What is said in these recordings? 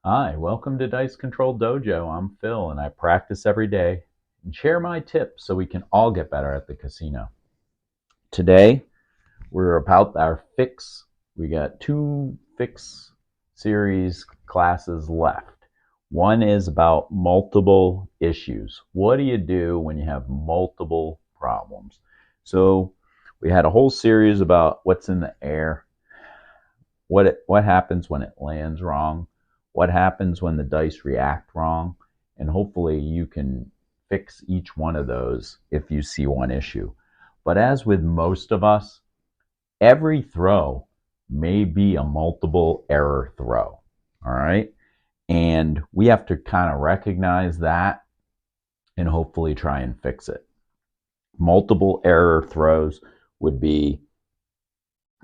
Hi, welcome to Dice Control Dojo. I'm Phil and I practice every day and share my tips so we can all get better at the casino. Today, we're about our fix. We got two fix series classes left. One is about multiple issues. What do you do when you have multiple problems? So, we had a whole series about what's in the air, what happens when it lands wrong, what happens when the dice react wrong, and hopefully you can fix each one of those if you see one issue. But as with most of us, every throw may be a multiple error throw. All right. And we have to kind of recognize that and hopefully try and fix it. Multiple error throws would be,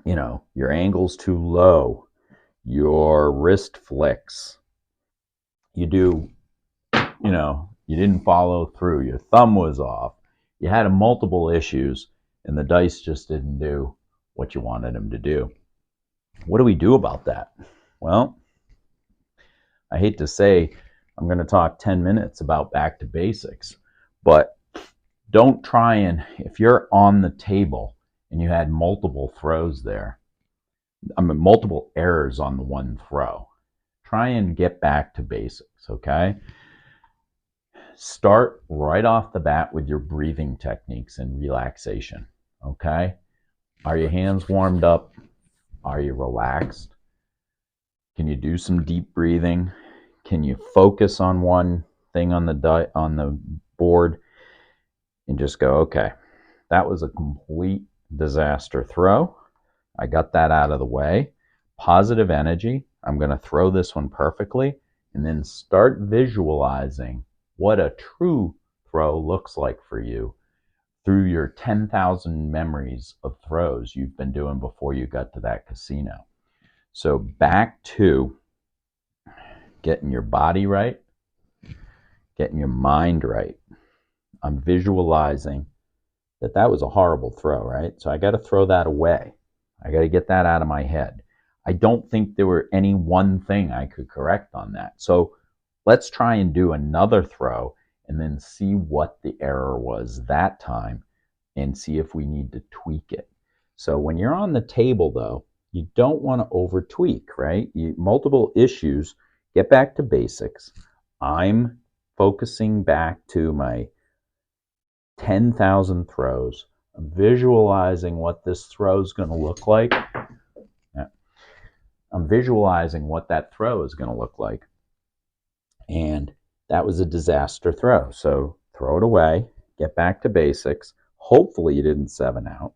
your angle's too low, your wrist flicks, you didn't follow through, your thumb was off, you had multiple issues, and the dice just didn't do what you wanted them to do. What do we do about that? Well, I hate to say I'm going to talk 10 minutes about back to basics, but don't try and, if you're on the table and you had multiple throws there, multiple errors on the one throw, try and get back to basics, okay? Start right off the bat with your breathing techniques and relaxation, okay? Are your hands warmed up? Are you relaxed? Can you do some deep breathing? Can you focus on one thing on the board and just go, okay, that was a complete disaster throw. I got that out of the way. Positive energy. I'm going to throw this one perfectly, and then start visualizing what a true throw looks like for you through your 10,000 memories of throws you've been doing before you got to that casino. So back to getting your body right, getting your mind right. I'm visualizing that was a horrible throw, right? So I got to throw that away. I got to get that out of my head. I don't think there were any one thing I could correct on that. So let's try and do another throw and then see what the error was that time and see if we need to tweak it. So when you're on the table, though, you don't want to over tweak, right? Multiple issues, get back to basics. I'm focusing back to my 10,000 throws. I'm visualizing what this throw is going to look like. I'm visualizing what that throw is going to look like. And that was a disaster throw. So throw it away, get back to basics. Hopefully you didn't 7 out.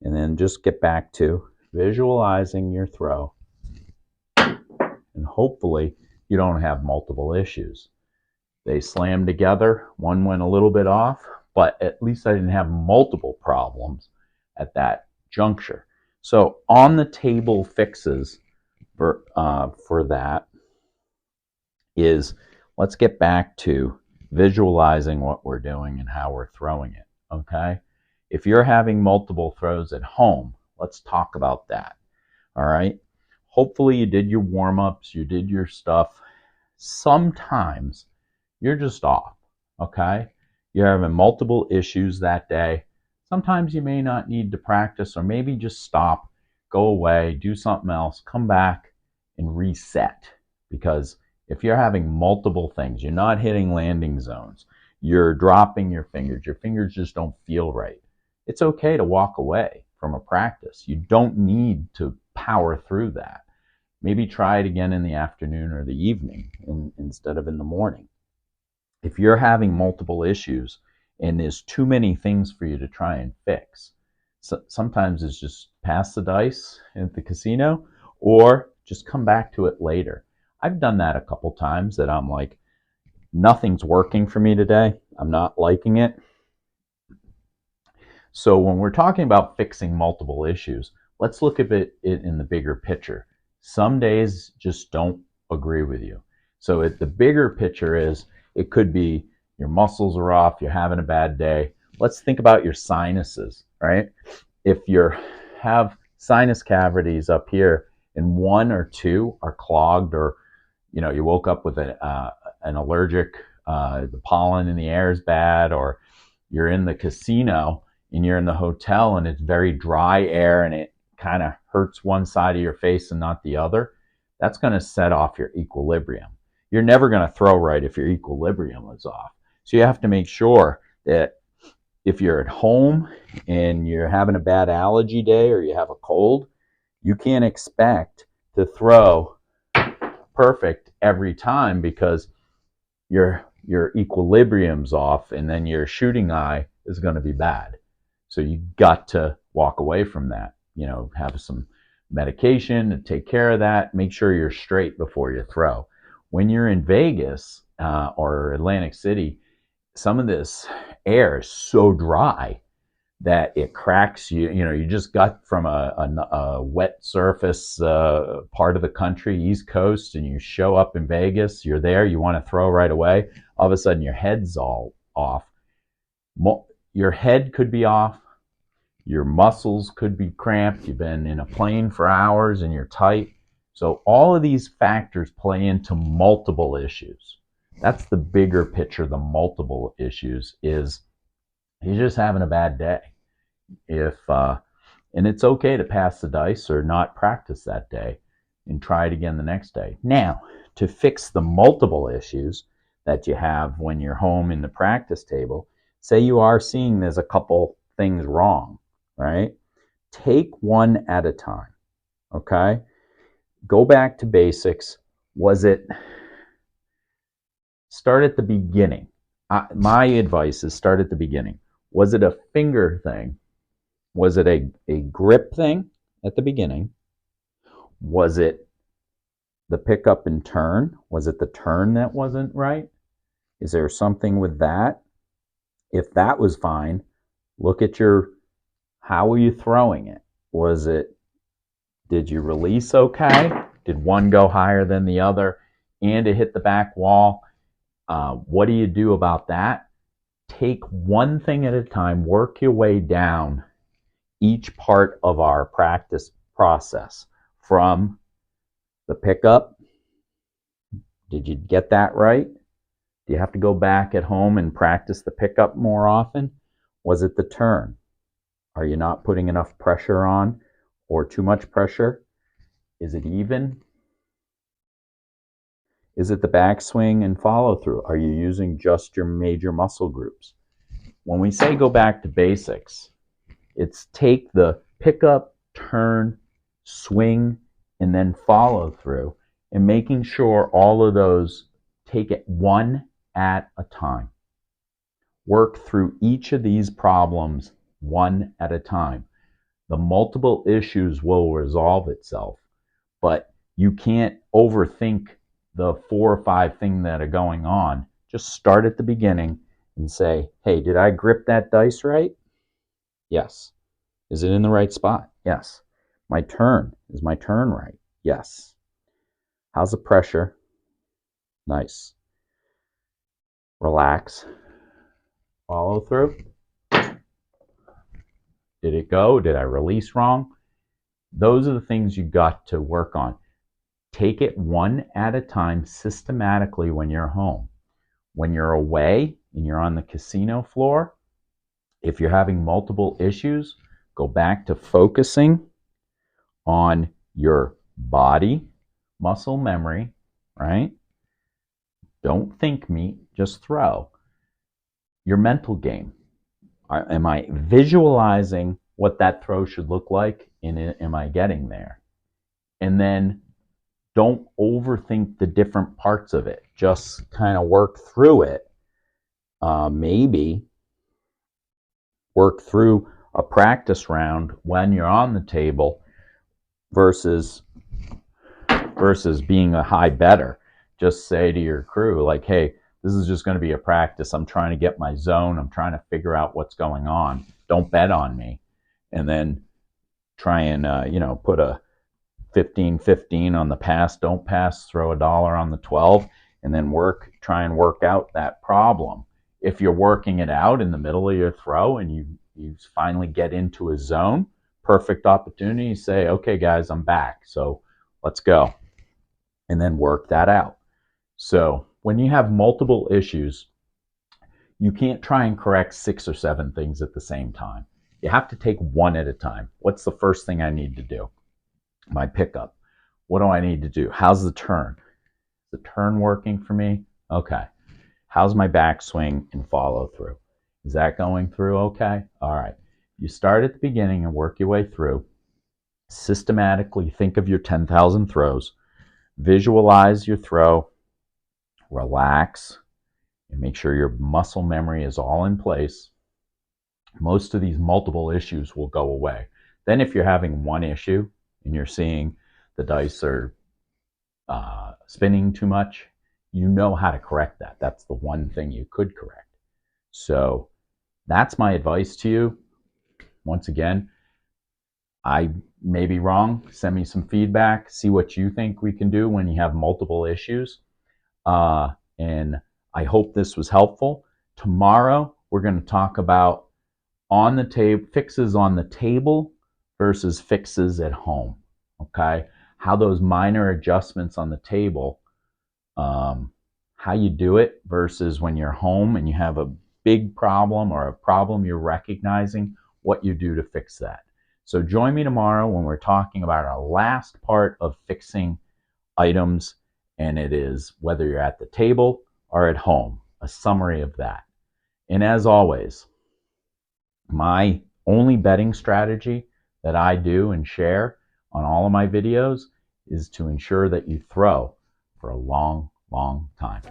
And then just get back to visualizing your throw. And hopefully you don't have multiple issues. They slammed together. One went a little bit off, but at least I didn't have multiple problems at that juncture. So on the table fixes for that is, let's get back to visualizing what we're doing and how we're throwing it, okay? If you're having multiple throws at home, let's talk about that, all right? Hopefully you did your warm-ups, you did your stuff. Sometimes you're just off, okay? You're having multiple issues that day. Sometimes you may not need to practice, or maybe just stop, go away, do something else, come back and reset. Because if you're having multiple things, you're not hitting landing zones, you're dropping your fingers just don't feel right, it's okay to walk away from a practice. You don't need to power through that. Maybe try it again in the afternoon or the evening instead of in the morning. If you're having multiple issues and there's too many things for you to try and fix, sometimes it's just pass the dice at the casino or just come back to it later. I've done that a couple times that I'm like, nothing's working for me today. I'm not liking it. So when we're talking about fixing multiple issues, let's look at it in the bigger picture. Some days just don't agree with you. So the bigger picture is, it could be your muscles are off, you're having a bad day. Let's think about your sinuses, right? If you have sinus cavities up here and one or two are clogged, or you woke up with an allergic, the pollen in the air is bad, or you're in the casino and you're in the hotel and it's very dry air and it kind of hurts one side of your face and not the other, that's going to set off your equilibrium. You're never going to throw right if your equilibrium is off. So you have to make sure that if you're at home and you're having a bad allergy day or you have a cold, you can't expect to throw perfect every time, because your equilibrium's off and then your shooting eye is going to be bad. So you got to walk away from that. Have some medication to take care of that. Make sure you're straight before you throw. When you're in Vegas or Atlantic City, some of this air is so dry that it cracks you. You just got from a wet surface part of the country, East Coast, and you show up in Vegas. You're there. You want to throw right away. All of a sudden, your head's all off. Your head could be off. Your muscles could be cramped. You've been in a plane for hours and you're tight. So all of these factors play into multiple issues. That's the bigger picture. The multiple issues is you're just having a bad day. And it's okay to pass the dice or not practice that day and try it again the next day. Now, to fix the multiple issues that you have when you're home in the practice table, say you are seeing there's a couple things wrong, right? Take one at a time, okay? Go back to basics. Start at the beginning. My advice is start at the beginning. Was it a finger thing? Was it a grip thing at the beginning? Was it the pick up and turn? Was it the turn that wasn't right? Is there something with that? If that was fine, look at how were you throwing it? Did you release okay? Did one go higher than the other and it hit the back wall? What do you do about that? Take one thing at a time, work your way down each part of our practice process. From the pickup, did you get that right? Do you have to go back at home and practice the pickup more often? Was it the turn? Are you not putting enough pressure on or too much pressure? Is it even? Is it the backswing and follow through? Are you using just your major muscle groups? When we say go back to basics, it's take the pickup, turn, swing, and then follow through, and making sure all of those, take it one at a time. Work through each of these problems one at a time. The multiple issues will resolve itself, but you can't overthink the 4 or 5 things that are going on. Just start at the beginning and say, hey, did I grip that dice right? Yes. Is it in the right spot? Yes. Is my turn right? Yes. How's the pressure? Nice. Relax. Follow through. Did it go? Did I release wrong? Those are the things you got to work on. Take it one at a time systematically when you're home. When you're away and you're on the casino floor, if you're having multiple issues, go back to focusing on your body, muscle memory, right? Don't think meat, just throw. Your mental game. Am I visualizing what that throw should look like? And am I getting there? And then don't overthink the different parts of it. Just kind of work through it. Maybe work through a practice round when you're on the table versus being a high better. Just say to your crew, like, hey, this is just going to be a practice. I'm trying to get my zone. I'm trying to figure out what's going on. Don't bet on me. And then try and, put a 15-15 on the pass. Don't pass, throw $1 on the 12, and then try and work out that problem. If you're working it out in the middle of your throw and you finally get into a zone, perfect opportunity to say, okay, guys, I'm back. So let's go. And then work that out. So when you have multiple issues, you can't try and correct 6 or 7 things at the same time. You have to take one at a time. What's the first thing I need to do? My pickup. What do I need to do? How's the turn? Is the turn working for me? Okay. How's my backswing and follow through? Is that going through okay? All right. You start at the beginning and work your way through. Systematically think of your 10,000 throws. Visualize your throw. Relax. And make sure your muscle memory is all in place. Most of these multiple issues will go away. Then if you're having one issue and you're seeing the dice are spinning too much, you know how to correct that. That's the one thing you could correct. So that's my advice to you. Once again, I may be wrong. Send me some feedback. See what you think we can do when you have multiple issues. And I hope this was helpful. Tomorrow, we're going to talk about on the table fixes on the table versus fixes at home. Okay, how those minor adjustments on the table, how you do it versus when you're home and you have a big problem or a problem you're recognizing, what you do to fix that. So join me tomorrow when we're talking about our last part of fixing items, and it is whether you're at the table or at home, a summary of that. And as always, my only betting strategy that I do and share on all of my videos is to ensure that you throw for a long, long time.